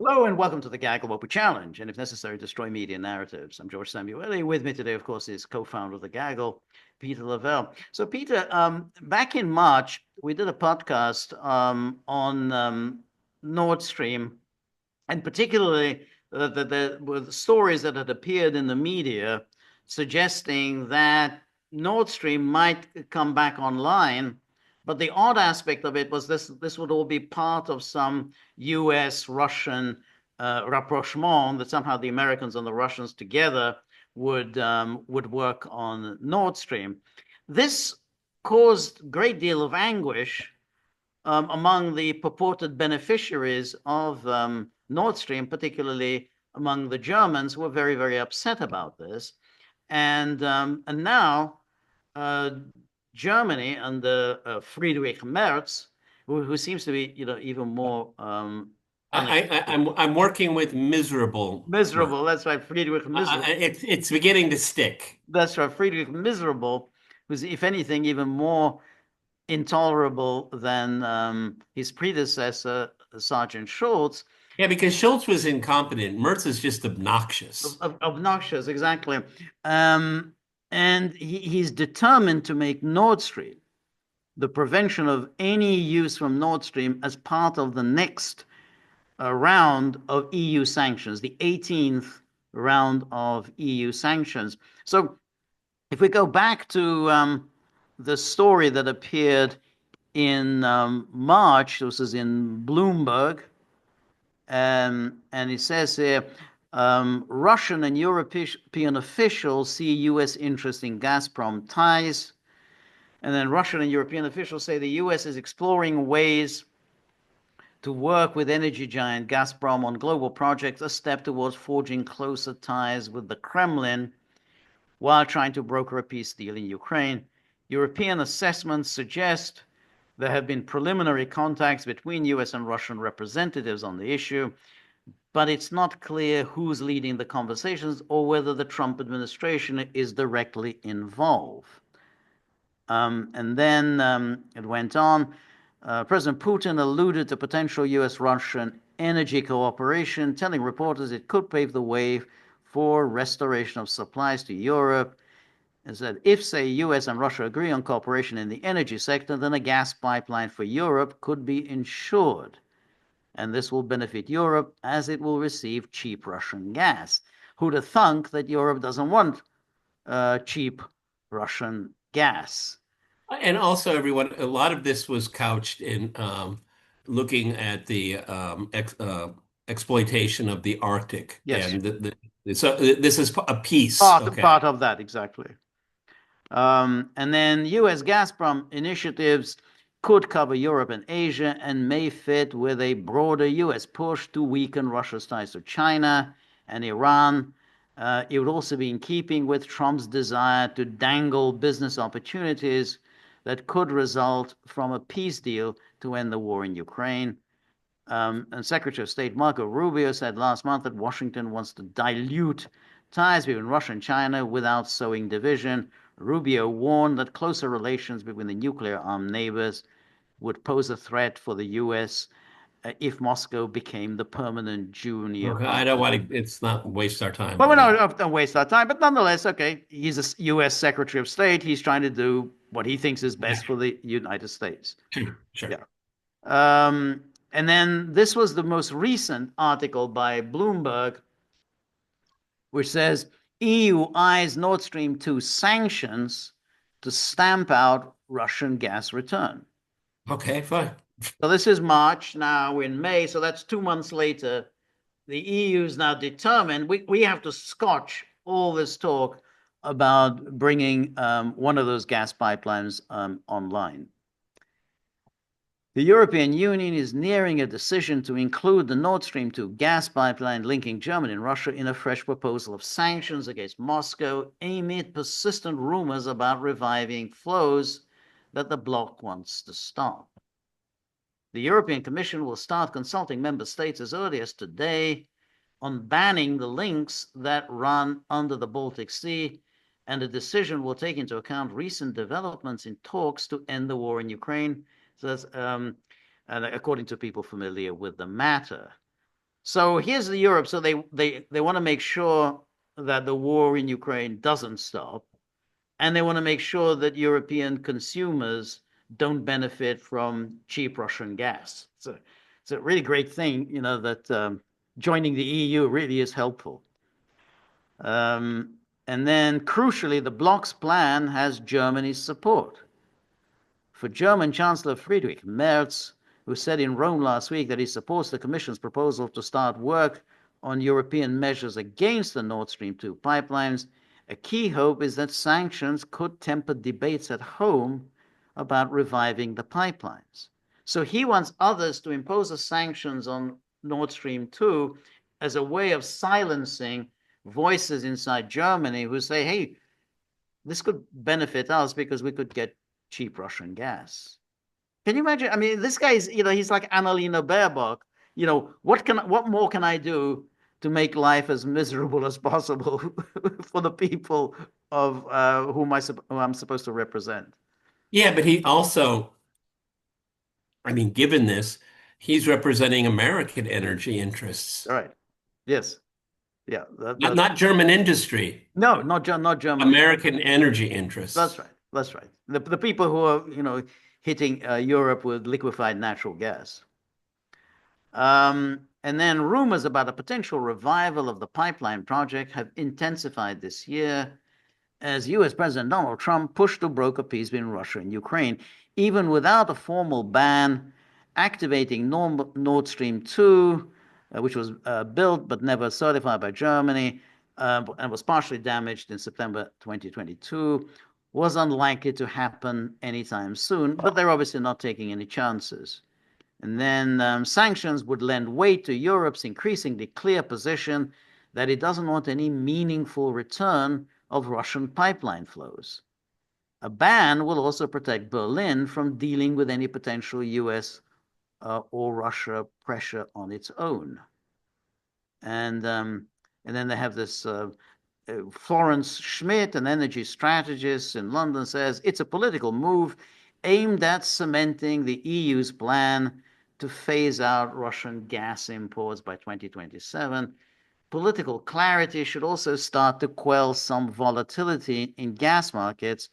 Hello and welcome to the Gaggle What We Challenge, and if necessary, destroy media narratives. I'm George Szamuely. With me today, of course, is co-founder of the Gaggle, Peter Lavelle. So, Peter, back in March, we did a podcast on Nord Stream, and particularly there were stories that had appeared in the media suggesting that Nord Stream might come back online. But the odd aspect of it was this would all be part of some U.S.-Russian rapprochement, that somehow the Americans and the Russians together would work on Nord Stream. This caused a great deal of anguish among the purported beneficiaries of Nord Stream, particularly among the Germans, who were very, very upset about this. And now Germany under Friedrich Merz, who seems to be, even more I'm working with miserable. miserable. That's right, Friedrich Miserable. It's beginning to stick. That's right, Friedrich Miserable, who's, if anything, even more intolerable than his predecessor, Sergeant Schultz. Yeah, because Schultz was incompetent. Merz is just obnoxious. Obnoxious, exactly. And he's determined to make Nord Stream, the prevention of any use from Nord Stream, as part of the next round of EU sanctions, the 18th round of EU sanctions. So if we go back to the story that appeared in March, this is in Bloomberg, and it says here, Russian and European officials see U.S. interest in Gazprom ties. And then Russian and European officials say the U.S. is exploring ways to work with energy giant Gazprom on global projects, a step towards forging closer ties with the Kremlin while trying to broker a peace deal in Ukraine. European assessments suggest there have been preliminary contacts between U.S. and Russian representatives on the issue, but it's not clear who's leading the conversations or whether the Trump administration is directly involved. And then it went on. President Putin alluded to potential U.S.-Russian energy cooperation, telling reporters it could pave the way for restoration of supplies to Europe. And said, if, say, U.S. and Russia agree on cooperation in the energy sector, then a gas pipeline for Europe could be ensured. And this will benefit Europe as it will receive cheap Russian gas. Who'd have thunk that Europe doesn't want cheap Russian gas? And also, everyone, a lot of this was couched in looking at the exploitation of the Arctic. Yes. And so this is a piece. Okay. Part of that, exactly. And then U.S. Gazprom initiatives could cover Europe and Asia and may fit with a broader U.S. push to weaken Russia's ties to China and Iran. It would also be in keeping with Trump's desire to dangle business opportunities that could result from a peace deal to end the war in Ukraine. And Secretary of State Marco Rubio said last month that Washington wants to dilute ties between Russia and China without sowing division. Rubio warned that closer relations between the nuclear-armed neighbors would pose a threat for the U.S. If Moscow became the permanent junior. Okay, I don't want to. It's not waste our time. Well, no, don't waste our time. But nonetheless, okay, he's a U.S. Secretary of State. He's trying to do what he thinks is best for the United States. Sure. Yeah. And then this was the most recent article by Bloomberg, which says EU eyes Nord Stream 2 sanctions to stamp out Russian gas return. Okay, fine. So this is March. Now in May, so that's 2 months later. The EU is now determined. We have to scotch all this talk about bringing one of those gas pipelines online. The European Union is nearing a decision to include the Nord Stream 2 gas pipeline linking Germany and Russia in a fresh proposal of sanctions against Moscow amid persistent rumors about reviving flows that the bloc wants to stop. The European Commission will start consulting member states as early as today on banning the links that run under the Baltic Sea, and the decision will take into account recent developments in talks to end the war in Ukraine. So that's, and according to people familiar with the matter. So here's the Europe. So they want to make sure that the war in Ukraine doesn't stop, and they want to make sure that European consumers don't benefit from cheap Russian gas. It's a really great thing, that joining the EU really is helpful. And then, crucially, the bloc's plan has Germany's support. For German Chancellor Friedrich Merz, who said in Rome last week that he supports the Commission's proposal to start work on European measures against the Nord Stream 2 pipelines, a key hope is that sanctions could temper debates at home about reviving the pipelines. So he wants others to impose the sanctions on Nord Stream 2 as a way of silencing voices inside Germany who say, hey, this could benefit us because we could get cheap Russian gas. Can you imagine? I mean, this guy's, he's like Annalena Baerbock. What more can I do to make life as miserable as possible for the people of whom I'm supposed to represent? Yeah, but he also, I mean, given this, he's representing American energy interests, All right. Yes. Yeah. not German industry, No, not German. American energy That's interests. right. That's right. The people who are, hitting Europe with liquefied natural gas. And then rumors about a potential revival of the pipeline project have intensified this year as US President Donald Trump pushed to broker peace between Russia and Ukraine, even without a formal ban, activating Nord Stream 2, which was built but never certified by Germany and was partially damaged in September 2022, was unlikely to happen anytime soon, but they're obviously not taking any chances. And then sanctions would lend weight to Europe's increasingly clear position that it doesn't want any meaningful return of Russian pipeline flows. A ban will also protect Berlin from dealing with any potential US or Russia pressure on its own. And then they have this Florence Schmidt, an energy strategist in London, says it's a political move aimed at cementing the EU's plan to phase out Russian gas imports by 2027. Political clarity should also start to quell some volatility in gas markets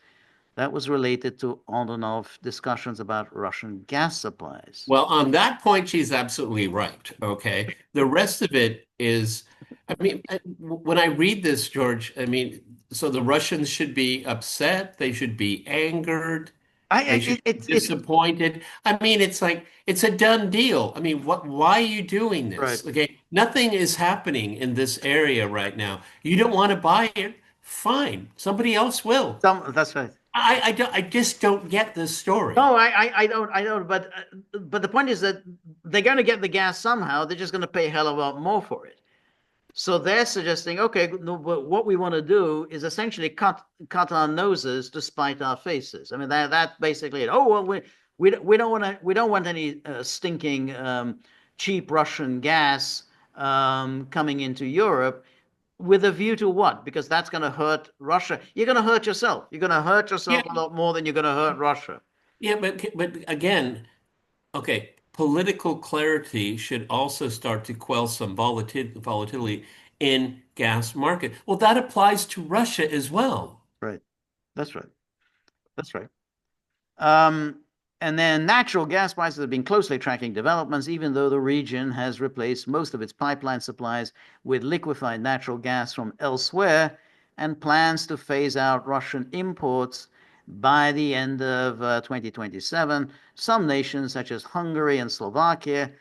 that was related to on and off discussions about Russian gas supplies. Well, on that point, she's absolutely right. Okay. The rest of it is, I mean, when I read this, George, I mean, so the Russians should be upset, they should be angered, they should be It's disappointed. I mean, it's like it's a done deal. I mean, why are you doing right. this? Okay. Nothing is happening in this area right now. You don't want to buy it? Fine. Somebody else will. That's right. I just don't get this story. No, I don't. But the point is that they're going to get the gas somehow. They're just going to pay a hell of a lot more for it. So they're suggesting, okay, no, but what we want to do is essentially cut our noses to spite our faces. I mean, that's basically it. Oh well, we don't want any stinking cheap Russian gas coming into Europe. With a view to what? Because that's going to hurt Russia. You're going to hurt yourself. You're going to hurt yourself Yeah, a lot more than you're going to hurt Russia. yeah, but again, okay, political clarity should also start to quell some volatility in gas market. Well, that applies to Russia as well. Right. That's right. That's right. Um, and then natural gas prices have been closely tracking developments, even though the region has replaced most of its pipeline supplies with liquefied natural gas from elsewhere and plans to phase out Russian imports by the end of 2027. Some nations, such as Hungary and Slovakia,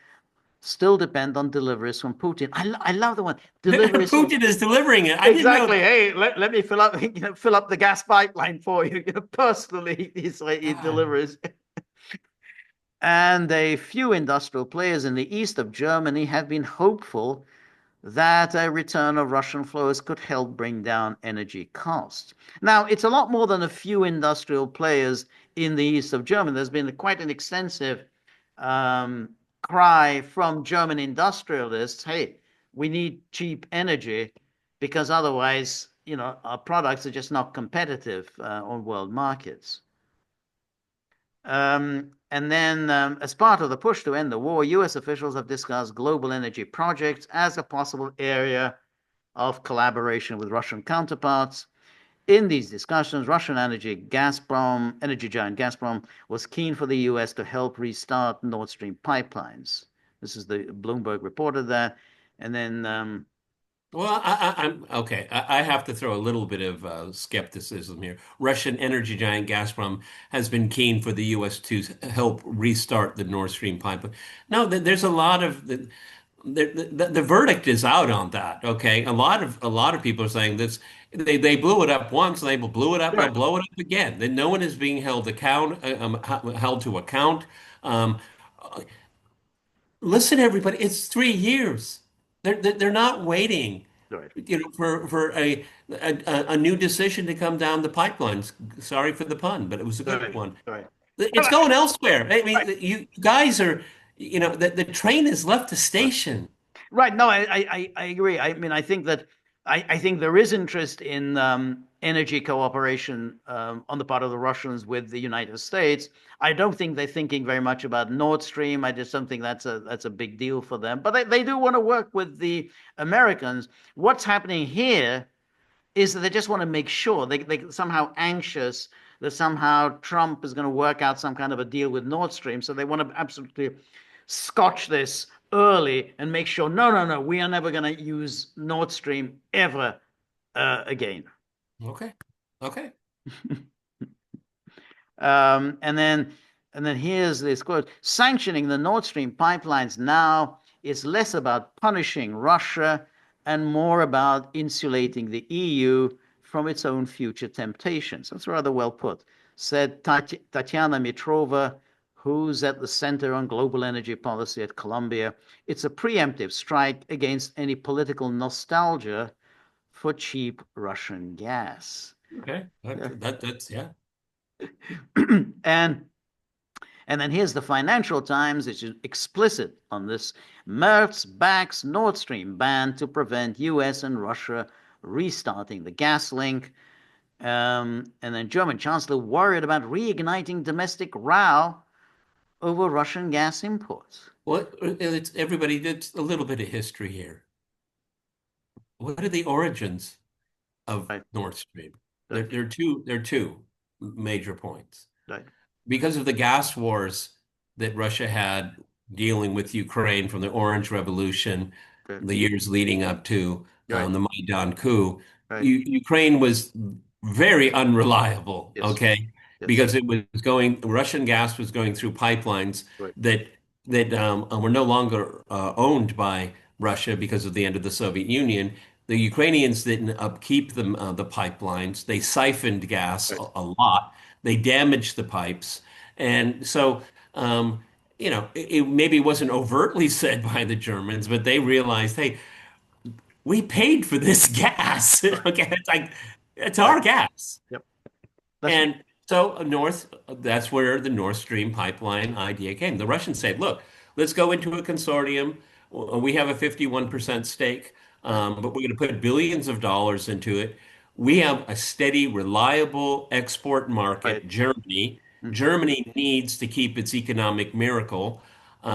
still depend on deliveries from Putin. I love the one deliveries from Putin is delivering it. I didn't know exactly. that. Hey, let me fill up the gas pipeline for you. Personally, he God. delivers. And a few industrial players in the east of Germany have been hopeful that a return of Russian flows could help bring down energy costs. Now, it's a lot more than a few industrial players in the east of Germany. There's been quite an extensive um, cry from German industrialists, hey, we need cheap energy because otherwise, our products are just not competitive on world markets. And then, as part of the push to end the war, US officials have discussed global energy projects as a possible area of collaboration with Russian counterparts. In these discussions, Russian energy giant Gazprom, was keen for the US to help restart Nord Stream pipelines. This is the Bloomberg reported that. And then, Well, I'm okay. I have to throw a little bit of skepticism here. Russian energy giant Gazprom has been keen for the U.S. to help restart the Nord Stream pipeline. No, there's a lot of the verdict is out on that. Okay, a lot of people are saying this. They blew it up once. They blew it up. They'll right, blow it up again. Then no one is being held to account. Um, Listen, everybody, it's 3 years. They're not waiting, right, for a new decision to come down the pipelines. Sorry for the pun, but it was a good right, one. right. It's going elsewhere. I mean, Right. you guys are, the train has left the station. Right. No, I agree. I mean, I think there is interest in energy cooperation on the part of the Russians with the United States. I don't think they're thinking very much about Nord Stream. I just don't think that's a big deal for them. But they do want to work with the Americans. What's happening here is that they just want to make sure they somehow anxious that somehow Trump is going to work out some kind of a deal with Nord Stream. So they want to absolutely scotch this early and make sure no, we are never going to use Nord Stream ever again. Okay. Okay. Um, and then and then here's this quote: sanctioning the Nord Stream pipelines now is less about punishing Russia and more about insulating the EU from its own future temptations. That's rather well put, said Tatiana Mitrova, who's at the Center on Global Energy Policy at Columbia. It's a preemptive strike against any political nostalgia for cheap Russian gas. Okay. Yeah. That's yeah. and And then here's the Financial Times, which is explicit on this. Merz backs Nord Stream ban to prevent US and Russia restarting the gas link. And then German Chancellor worried about reigniting domestic row over Russian gas imports. Well, it's everybody. It's a little bit of history here. What are the origins of Right, Nord Stream? There, right, there are two major points. right, Because of the gas wars that Russia had dealing with Ukraine from the Orange Revolution, right, the years leading up to right, the Maidan coup, right. Ukraine was very unreliable, Yes, okay? yes, Because Russian gas was going through pipelines right, that were no longer owned by Russia because of the end of the Soviet Union. The Ukrainians didn't upkeep the pipelines. They siphoned gas right, a lot. They damaged the pipes. And so, it maybe wasn't overtly said by the Germans, but they realized, hey, we paid for this gas. right, Okay, it's like, it's right. our gas. Yep, that's right. And so that's where the Nord Stream pipeline idea came. The Russians said, look, let's go into a consortium. We have a 51% stake, Right, but we're going to put billions of dollars into it. We have a steady, reliable export right. market, Germany. Mm-hmm. Germany needs to keep its economic miracle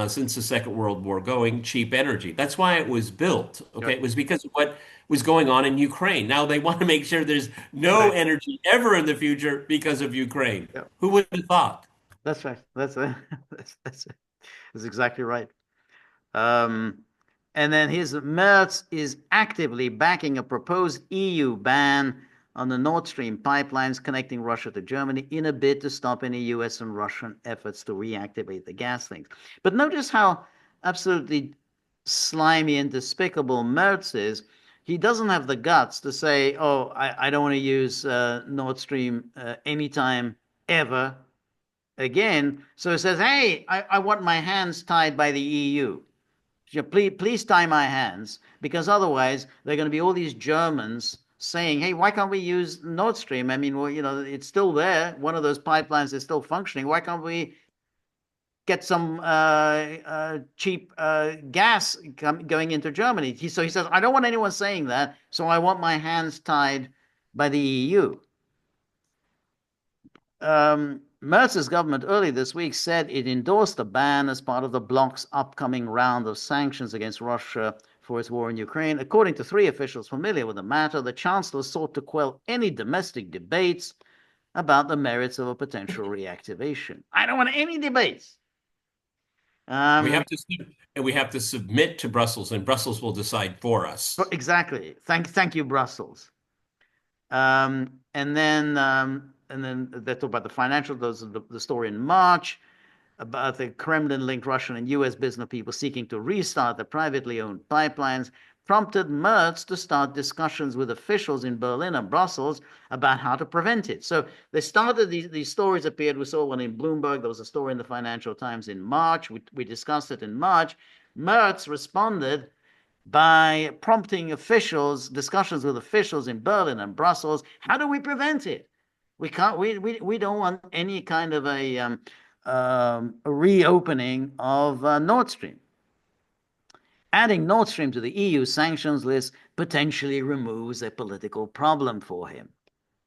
since the Second World War going, cheap energy. That's why it was built. Okay, Right, it was because of what was going on in Ukraine. Now they want to make sure there's no right. energy ever in the future because of Ukraine. Yep, Who would have thought? that's right. That's exactly right. Um, and then his Merz is actively backing a proposed EU ban on the Nord Stream pipelines connecting Russia to Germany in a bid to stop any US and Russian efforts to reactivate the gas links. But notice how absolutely slimy and despicable Merz is. He doesn't have the guts to say, oh, I don't want to use Nord Stream anytime ever again. So he says, hey, I want my hands tied by the EU. Please tie my hands, because otherwise there are going to be all these Germans saying, "Hey, why can't we use Nord Stream? I mean, well, it's still there. One of those pipelines is still functioning. Why can't we get some cheap gas going into Germany?" So he says, "I don't want anyone saying that. So I want my hands tied by the EU." Merz's government early this week said it endorsed a ban as part of the bloc's upcoming round of sanctions against Russia for its war in Ukraine. According to three officials familiar with the matter, the chancellor sought to quell any domestic debates about the merits of a potential reactivation. I don't want any debates. We Um, have to and we have to submit to Brussels, and Brussels will decide for us. exactly. Thank you, Brussels. And then they talk about the financial. Those are the story in March about the Kremlin-linked Russian and U.S. business people seeking to restart the privately owned pipelines, prompted Merz to start discussions with officials in Berlin and Brussels about how to prevent it. So they started, these stories appeared. We saw one in Bloomberg. There was a story in the Financial Times in March. We discussed it in March. Merz responded by prompting officials, discussions with officials in Berlin and Brussels. How do we prevent it? We can't. We don't want any kind of a reopening of Nord Stream. Adding Nord Stream to the EU sanctions list potentially removes a political problem for him.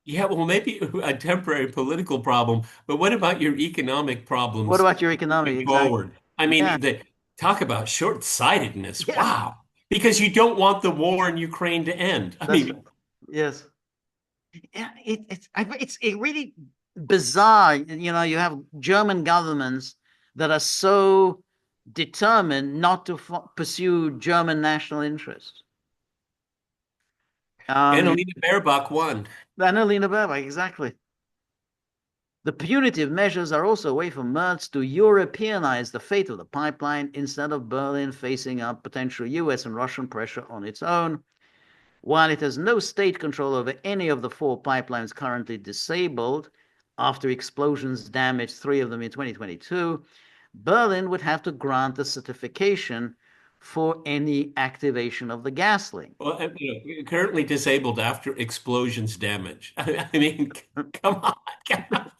Yeah, well, maybe a temporary political problem, but what about your economic What problems about your economy? moving Exactly. forward? I Yeah. mean, talk about short-sightedness. Yeah. Wow. Because you don't want the war in Ukraine to end. I That's right. mean, Yes. Yeah. It's really bizarre. You have German governments that are so determined not to pursue German national interests. Annalena Baerbock won. Annalena Baerbock, exactly. The punitive measures are also a way for Merz to Europeanize the fate of the pipeline instead of Berlin facing up potential US and Russian pressure on its own. While it has no state control over any of the four pipelines currently disabled after explosions damaged three of them in 2022, Berlin would have to grant a certification for any activation of the gas link. Well, currently disabled after explosions damage. I mean, come on. Come on.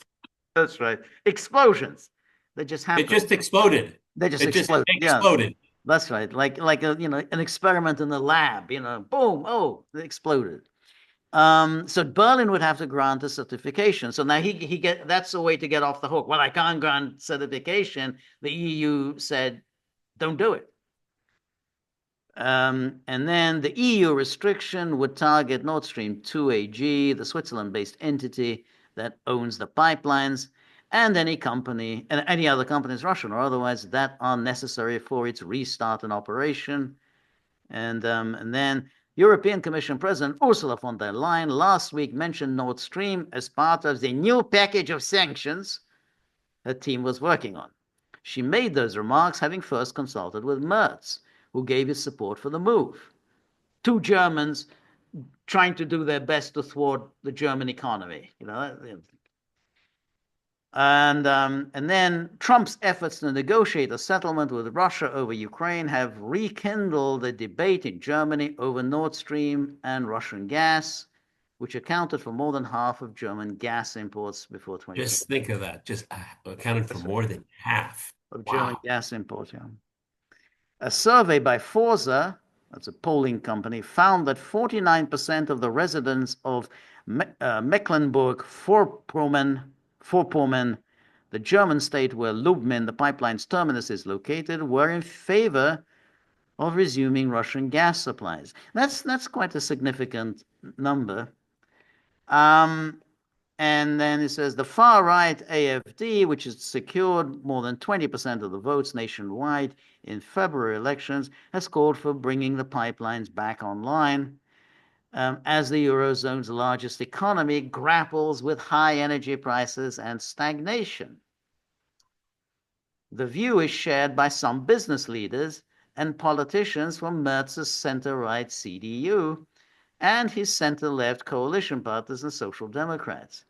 That's right. Explosions. They just It happen. just exploded. They just It just explode. Yeah, exploded. that's right. Like an experiment in the lab. Boom. Oh, it exploded. So Berlin would have to grant a certification. So now that's a way to get off the hook. Well, I can't grant certification. The EU said, don't do it. And then the EU restriction would target Nord Stream 2 AG, the Switzerland-based entity that owns the pipelines, and any company and any other companies, Russian or otherwise, that are necessary for its restart and operation. And then European Commission President Ursula von der Leyen last week mentioned Nord Stream as part of the new package of sanctions her team was working on. She made those remarks having first consulted with Merz, who gave his support for the move. Two Germans trying to do their best to thwart the German economy. And then Trump's efforts to negotiate a settlement with Russia over Ukraine have rekindled the debate in Germany over Nord Stream and Russian gas, which accounted for more than half of German gas imports before 2020. Just think of that. Just accounted for more than half. Of German Wow. gas imports. Yeah. A survey by Forza, that's a polling company, found that 49% of the residents of Mecklenburg-Vorpommern, the German state where Lubmin, the pipeline's terminus, is located, were in favor of resuming Russian gas supplies. That's quite a significant number. And then it says the far right AfD, which has secured more than 20% of the votes nationwide in February elections, has called for bringing the pipelines back online as the Eurozone's largest economy grapples with high energy prices and stagnation. The view is shared by some business leaders and politicians from Merz's center-right CDU and his center-left coalition partners, the Social Democrats.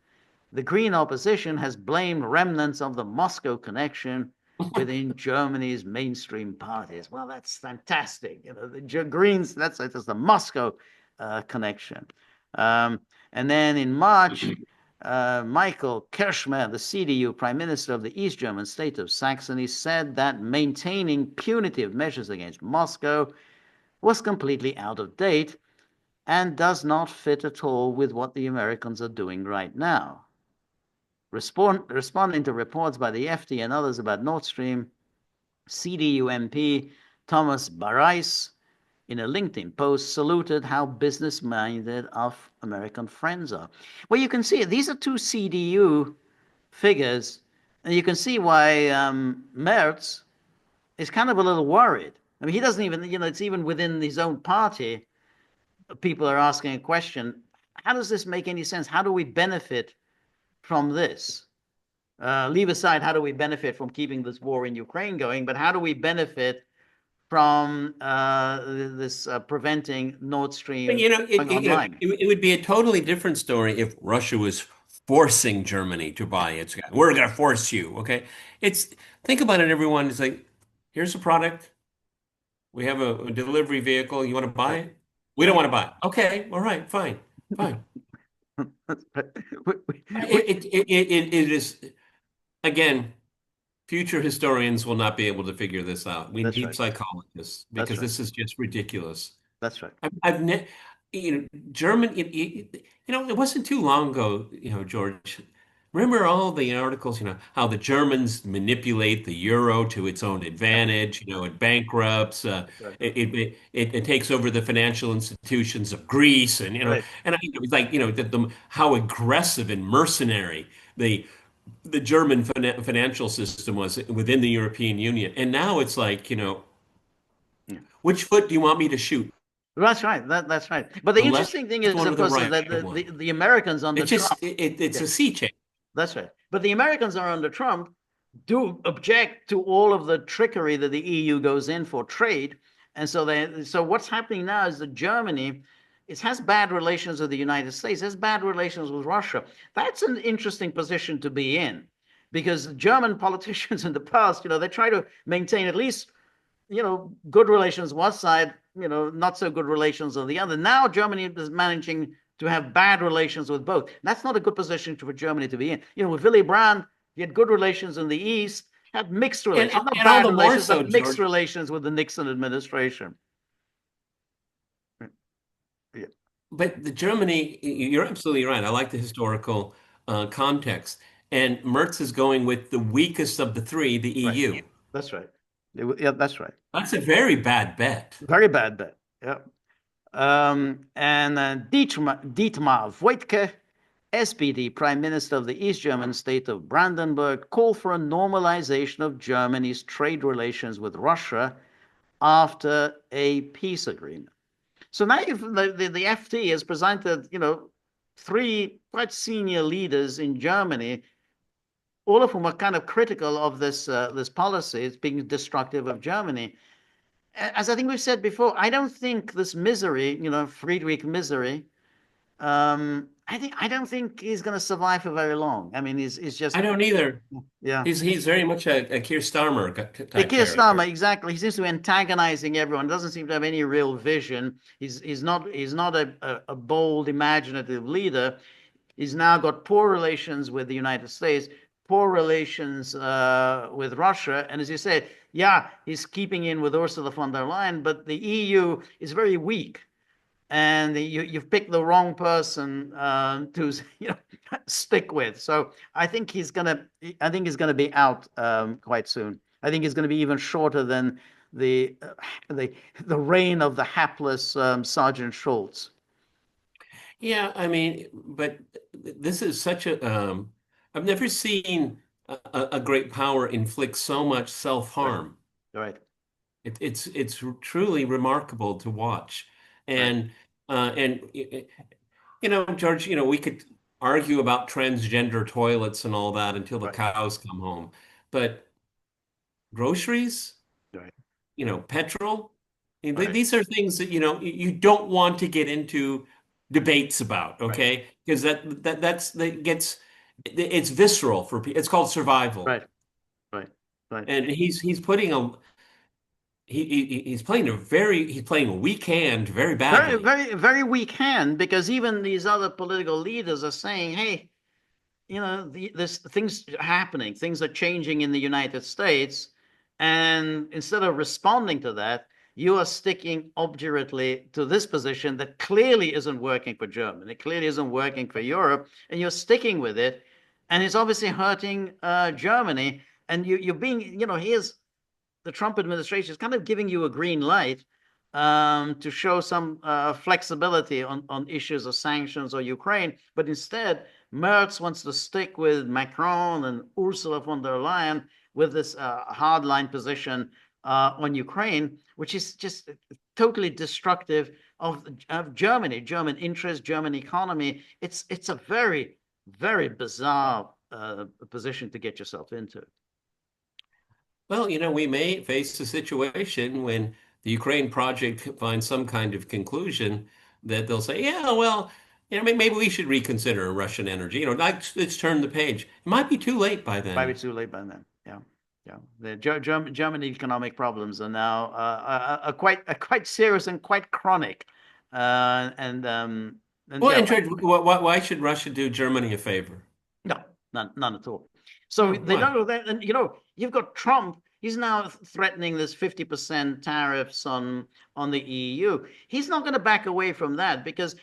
The Green opposition has blamed remnants of the Moscow connection within Germany's mainstream parties. Well, that's fantastic. The Greens, that's the Moscow connection. And then in March, Michael Kirchner, the CDU prime minister of the East German state of Saxony, said that maintaining punitive measures against Moscow was completely out of date and does not fit at all with what the Americans are doing right now. Responding to reports by the FT and others about Nord Stream, CDU MP Thomas Barais, in a LinkedIn post, saluted how business-minded our American friends are. Well, you can see it. These are two CDU figures, and you can see why Merz is kind of a little worried. I mean, he doesn't even, it's even within his own party, people are asking a question, how does this make any sense? How do we benefit from this? Leave aside how do we benefit from keeping this war in Ukraine going, but how do we benefit from this preventing Nord Stream But going online? it would be a totally different story if Russia was forcing Germany to buy its gas. We're going to force you, okay? It's think about it, everyone. It's like, here's a product. We have a delivery vehicle. You want to buy Right. it? We don't want to buy it. Okay, all right, fine, fine. It is again. Future historians will not be able to figure this out. We That's need right. psychologists That's because right. this is just ridiculous. That's right. I've ne German, it wasn't too long ago, George. Remember all the articles, how the Germans manipulate the euro to its own Yeah. advantage, it bankrupts, Right. it takes over the financial institutions of Greece, and Right. it was like, how aggressive and mercenary the German financial system was within the European Union. And now it's like, Yeah. which foot do you want me to shoot? That's right. That's right. But the The left interesting thing is, one or of the course, is right that one? the Americans under It's just Trump, it's yeah, a sea change. that's right. But the Americans are under Trump do object to all of the trickery that the EU goes in for trade. And so what's happening now is that Germany, it has bad relations with the United States, has bad relations with Russia. That's an interesting position to be in because German politicians in the past, they try to maintain at least, good relations one side, not so good relations on the other. Now Germany is managing to have bad relations with both. That's not a good position for Germany to be in. With Willy Brandt, he had good relations in the East, had mixed And, relations, not and all bad the more relations, so, but mixed George. relations with the Nixon administration. Yeah. But the Germany, you're absolutely right. I like the historical context. And Merz is going with the weakest of the three, the Right. EU. That's right. Yeah, that's right. That's a very bad bet. Very bad bet. Yeah. And Dietmar Woidke, SPD Prime Minister of the East German state of Brandenburg, called for a normalization of Germany's trade relations with Russia after a peace agreement. So now the FT has presented, three quite senior leaders in Germany, all of whom are kind of critical of this policy. It's being destructive of Germany. As I think we've said before, I don't think this misery, Friedrich misery, I don't think he's going to survive for very long. I mean, he's just, I don't either. yeah. He's very much a Keir Starmer type Keir Starmer, character. exactly. He seems to be antagonizing everyone. Doesn't seem to have any real vision. He's not a bold, imaginative leader. He's now got poor relations with the United States, poor relations with Russia, and as you said, yeah, he's keeping in with Ursula von der Leyen, but the EU is very weak, and you've picked the wrong person to stick with. So I think he's gonna be out quite soon. I think he's going to be even shorter than the the reign of the hapless Sergeant Schultz. Yeah, I mean, but this is such I've never seen a great power inflict so much Right, self-harm. right, It's truly remarkable to watch. right, And George, we could argue about transgender toilets and all that until the right, cows come home. But groceries, right, petrol, right, these are things that, you don't want to get into debates about, right, okay? Because it's visceral for people. It's called survival. right, right, right. And he's playing a weak hand very Very, badly. very, very weak hand because even these other political leaders are saying, "Hey, this things are happening, things are changing in the United States, and instead of responding to that, you are sticking obdurately to this position that clearly isn't working for Germany, it clearly isn't working for Europe, and you're sticking with it. and it's obviously hurting Germany. And you're being, here's the Trump administration is kind of giving you a green light to show some flexibility on issues of sanctions or Ukraine, but instead, Merz wants to stick with Macron and Ursula von der Leyen with this hardline position on Ukraine, which is just totally destructive of Germany, German interest, German economy. It's a very, very bizarre position to get yourself into. Well, we may face a situation when the Ukraine project finds some kind of conclusion that they'll say, yeah, well, maybe we should reconsider Russian energy. Let's turn the page. It might be too late by Probably then. too late by then. Yeah, yeah. The German economic problems are now quite serious and quite chronic. And Well, yeah, and George, why should Russia do Germany a favor? no, none at all. So No, they why? don't know that, and you've got Trump. He's now threatening this 50% tariffs on the EU. He's not going to back away from that because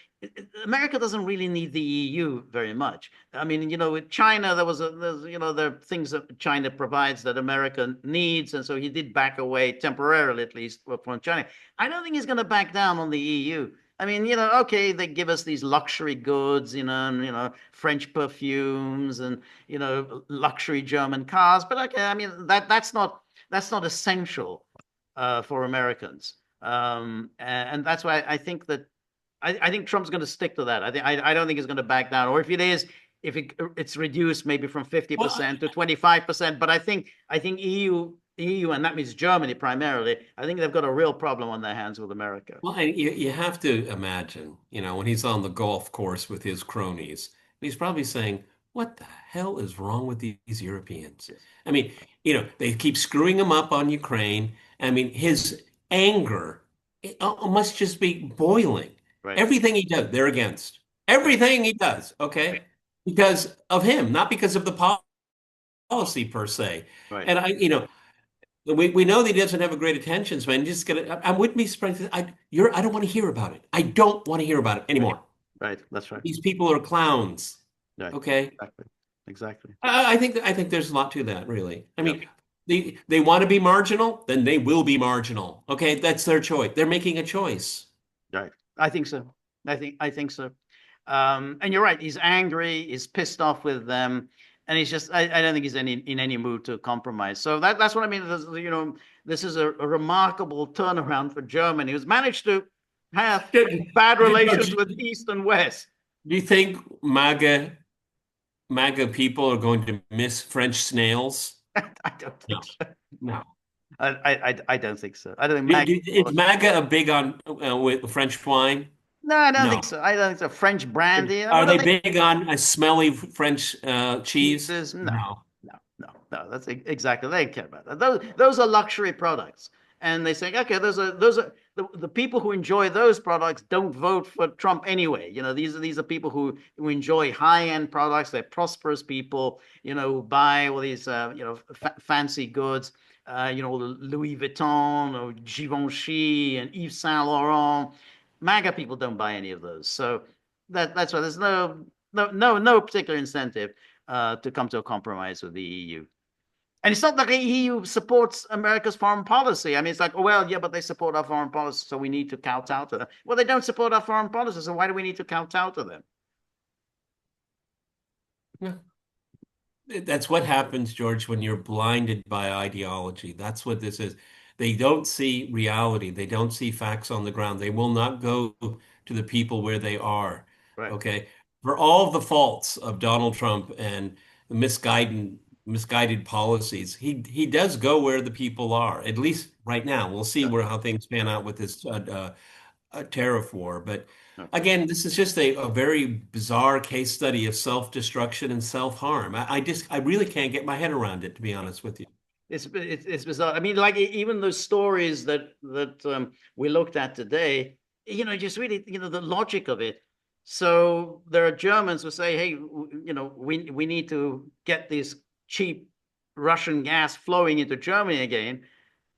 America doesn't really need the EU very much. I mean, with China, there are things that China provides that America needs, and so he did back away temporarily, at least from China. I don't think he's going to back down on the EU. I mean, okay, they give us these luxury goods, and, French perfumes and, luxury German cars. But okay, I mean, that's not essential for Americans. And that's why I think that I think Trump's going to stick to that. I don't think he's going to back down. Or if it is, if it's reduced maybe from Well, 50% to 25%. But I think EU, and that means Germany primarily. I think they've got a real problem on their hands with America. Well, and you have to imagine, when he's on the golf course with his cronies, he's probably saying, "What the hell is wrong with these Europeans?" Yes. I mean, they keep screwing him up on Ukraine. I mean, his anger must just be boiling. Right. Everything he does, they're against. Right. Everything he does, Right. okay? Because of him, not because of the policy per se. Right. And we know that he doesn't have a great attention span. Just gonna, I wouldn't be surprised. I don't want to hear about it. I don't want to hear about it Right. anymore. Right. That's right. These people are clowns. Right. Okay. Exactly. Exactly. I think there's a lot to that, really. I Yeah. mean, they want to be marginal, then they will be marginal. Okay, that's their choice. They're making a choice. Right. I think so. I think so. And you're right. He's angry. He's pissed off with them, and he's just. I don't think he's in any mood to compromise. So that's what I mean. This is a remarkable turnaround for Germany, who's managed to have Do bad relations you with East and West. think MAGA people are going to miss French snails? I don't No, think so. no. I don't think so. I don't think Maggie. Is MAGA a big on with French wine? No, I don't think No. so. I don't think so. French brandy. Are What are they they? big on a smelly French cheese? Cheeses? No, No. no. That's exactly. They don't care about that. Those are luxury products, and they say, okay, those are the people who enjoy those products don't vote for Trump anyway. These are people who enjoy high end products. They're prosperous people. Who buy all these fancy goods. Louis Vuitton or Givenchy and Yves Saint Laurent. MAGA people don't buy any of those. So that's why there's no particular incentive to come to a compromise with the EU. And it's not that the EU supports America's foreign policy. I mean, it's like, oh, well, yeah, but they support our foreign policy, so we need to kowtow to them. Well, they don't support our foreign policy, so why do we need to kowtow to them? No. That's what happens, George, when you're blinded by ideology. That's what this is. They don't see reality. They don't see facts on the ground. They will not go to the people where they are. Right. Okay. For all of the faults of Donald Trump and misguided policies, he does go where the people are. At least right now. We'll see Yeah. how things pan out with this a tariff war. But Yeah. again, this is just a very bizarre case study of self-destruction and self-harm. I really can't get my head around it, to be honest with you. It's bizarre. I mean, like even those stories that we looked at today, just really, the logic of it. So there are Germans who say, hey, we need to get this cheap Russian gas flowing into Germany again.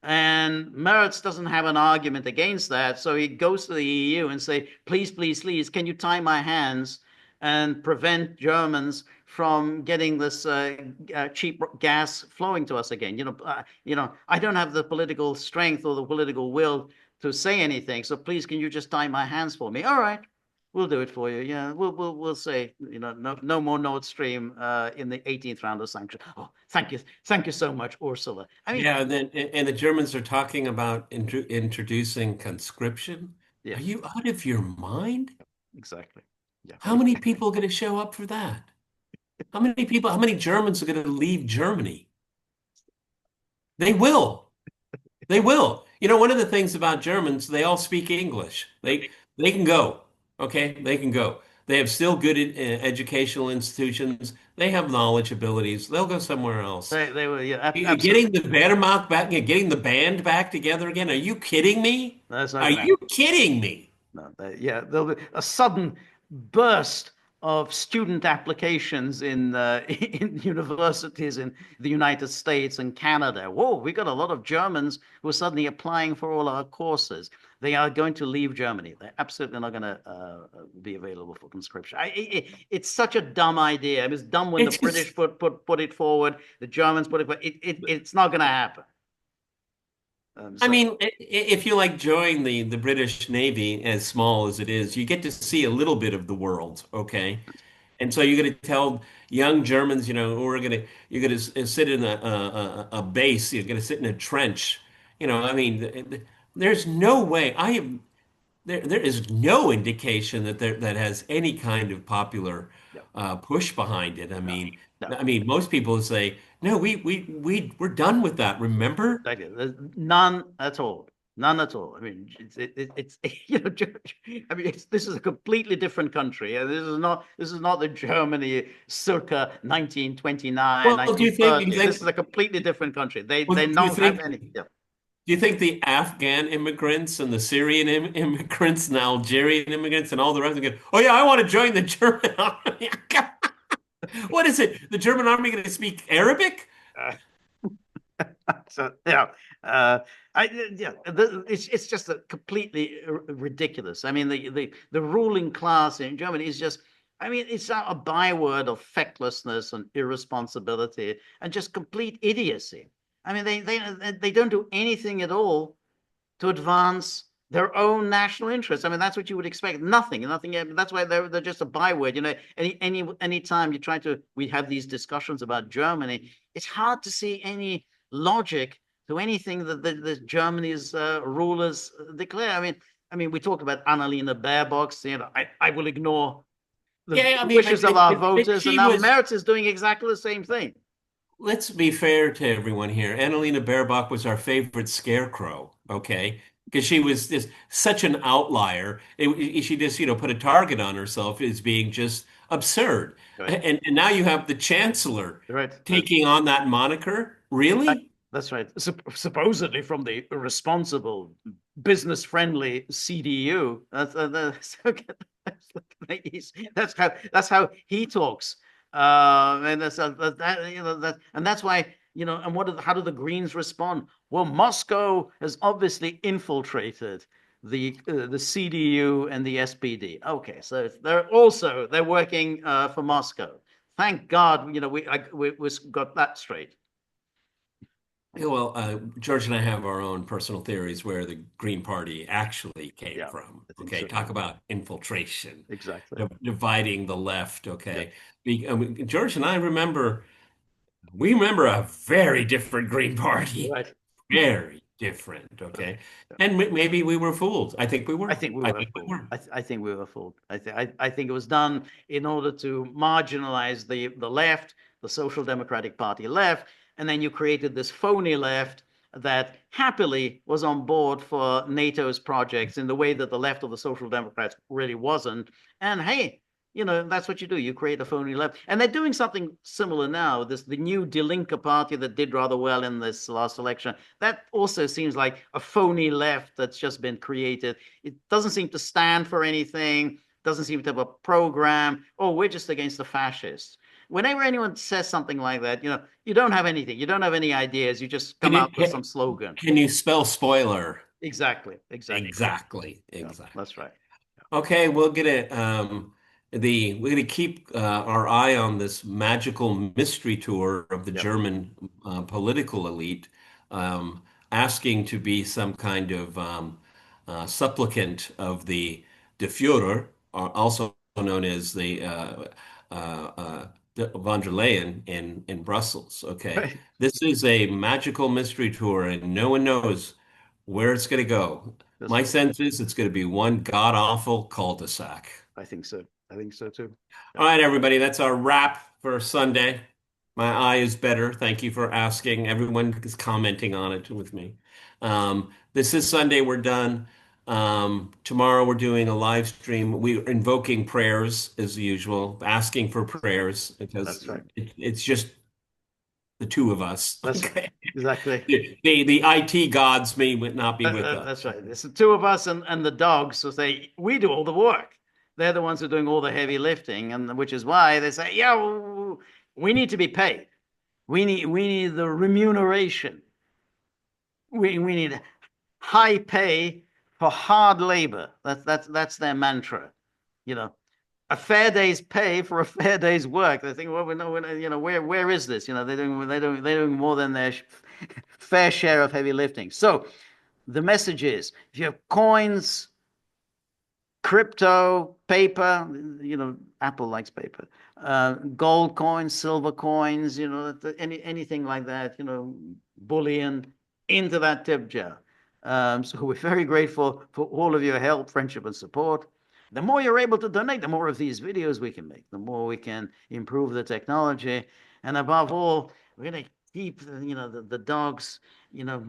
And Merz doesn't have an argument against that. So he goes to the EU and say, please, please, please, can you tie my hands and prevent Germans from getting this cheap gas flowing to us again. I don't have the political strength or the political will to say anything. So please, can you just tie my hands for me? All right, we'll do it for you. Yeah, we'll say, no more Nord Stream in the 18th round of sanctions. Oh, thank you so much, Ursula. I mean, Yeah, and the Germans are talking about introducing conscription. yeah, Are you out of your mind? exactly. Yeah, How many people are going to show up for that? How many Germans are going to leave Germany? They will. They will. You know, one of the things about Germans, they all speak English. They can go. Okay, they can go. They have still good educational institutions. They have knowledge abilities. They'll go somewhere else. they were, yeah, absolutely. Getting the Wehrmacht back, getting the band back together again. Are you kidding me? That's not Are going to happen. you kidding me? No, yeah, there'll be a sudden burst of student applications in in universities in the United States and Canada. Whoa, we got a lot of Germans who are suddenly applying for all our courses. They are going to leave Germany. They're absolutely not going to be available for conscription. It's such a dumb idea. It was dumb when the It's British just, put it forward. The Germans put it forward. It's not going to happen. I So mean, if you like join the British Navy, as small as it is, you get to see a little bit of the world, okay? And so you're going to tell young Germans, you're going to sit in a base, you're going to sit in a trench. I mean, there's no way. There is no indication that that has any kind of popular yeah, push behind it. no, no. I mean, most people say, no, we're done with that. Remember? Exactly. There's none at all. None at all. I mean, it's I mean, this is a completely different country. This is not the Germany circa 1929, Well, do you think? Do you 1930. This is think? a completely different country. Well, They do you don't have think? any. Yeah. Do you think the Afghan immigrants and the Syrian immigrants and the Algerian immigrants and all the rest of them go, oh yeah, I want to join the German army? What is it? The German army going to speak Arabic? Uh, so yeah, uh, it's just a completely ridiculous. I mean, the ruling class in Germany is just. I mean, it's a byword of fecklessness and irresponsibility and just complete idiocy. I mean, they don't do anything at all to advance their own national interests. I mean, that's what you would expect. Nothing. That's why they're just a byword. Any time you try to, we have these discussions about Germany. It's hard to see any logic to anything that the Germany's rulers declare. I mean, we talk about Annalena Baerbock's. I will ignore the Yeah, I mean, wishes of our voters, and she now was. Merz is doing exactly the same thing. Let's be fair to everyone here. Annalena Baerbock was our favorite scarecrow, okay? Because she was just such an outlier. She just, put a target on herself as being just absurd. Right, And now you have the chancellor right. taking on that moniker. Really? That's right. Supposedly from the responsible, business-friendly CDU. That's how he talks. And that's why And how do the Greens respond? Well, Moscow has obviously infiltrated the CDU and the SPD. Okay, so they're working for Moscow. Thank God, we got that straight. Yeah, well, George and I have our own personal theories where the Green Party actually came Yeah, from. I think Okay, so talk too. about infiltration, Exactly. dividing the left. Yeah. Okay, George and I we remember a very different Green Party, Right. very different. Okay. Okay, Yeah. and maybe we were fooled. I think we I were. think we I were think we fooled. were. I think we were fooled. I think it was done in order to marginalize the left, the Social Democratic Party left, and then you created this phony left that happily was on board for NATO's projects in the way that the left of the Social Democrats really wasn't. And hey, that's what you do. You create a phony left, and they're doing something similar now. The new Die Linke party that did rather well in this last election. That also seems like a phony left that's just been created. It doesn't seem to stand for anything. Doesn't seem to have a program. Oh, we're just against the fascists. Whenever anyone says something like that, you don't have anything. You don't have any ideas. You just Can come you out with some slogan. can you spell spoiler? Exactly. Exactly. Exactly. Yeah, Exactly. that's right. Okay, we'll get it. we're going to keep our eye on this magical mystery tour of the Yep. German political elite, asking to be some kind of supplicant of the Führer, also known as the von der Leyen in Brussels. Okay, Right. this is a magical mystery tour, and no one knows where it's going to go. That's My right. sense is it's going to be one god-awful cul-de-sac. I think so. I think so too. All Yep. right, everybody, that's our wrap for Sunday. My eye is better. Thank you for asking. Everyone is commenting on it with me. This is Sunday. We're done. Tomorrow we're doing a live stream. We're invoking prayers as usual, asking for prayers because That's right. it's just the two of us. That's right. Okay. Exactly. The IT gods may not be with us. That's right. It's the two of us and the dogs. So say we do all the work. They're the ones who are doing all the heavy lifting, and which is why they say, yeah, we need to be paid. We need the remuneration. We need high pay for hard labor. That's their mantra. You know, a fair day's pay for a fair day's work. They think, well, you know, where is this? You know, they're doing more than their fair share of heavy lifting. So the message is, if you have coins, crypto, paper, you know, Apple likes paper, gold coins, silver coins, you know, anything like that, you know, bullion into that tip jar. So we're very grateful for all of your help, friendship, and support. The more you're able to donate, the more of these videos we can make, the more we can improve the technology. And above all, we're going to keep, you know, the dogs, you know,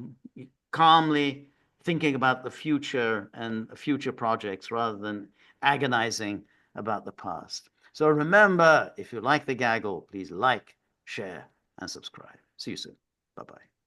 calmly thinking about the future and future projects rather than agonizing about the past. So remember, if you like the gaggle, please like, share, and subscribe. See you soon. Bye bye.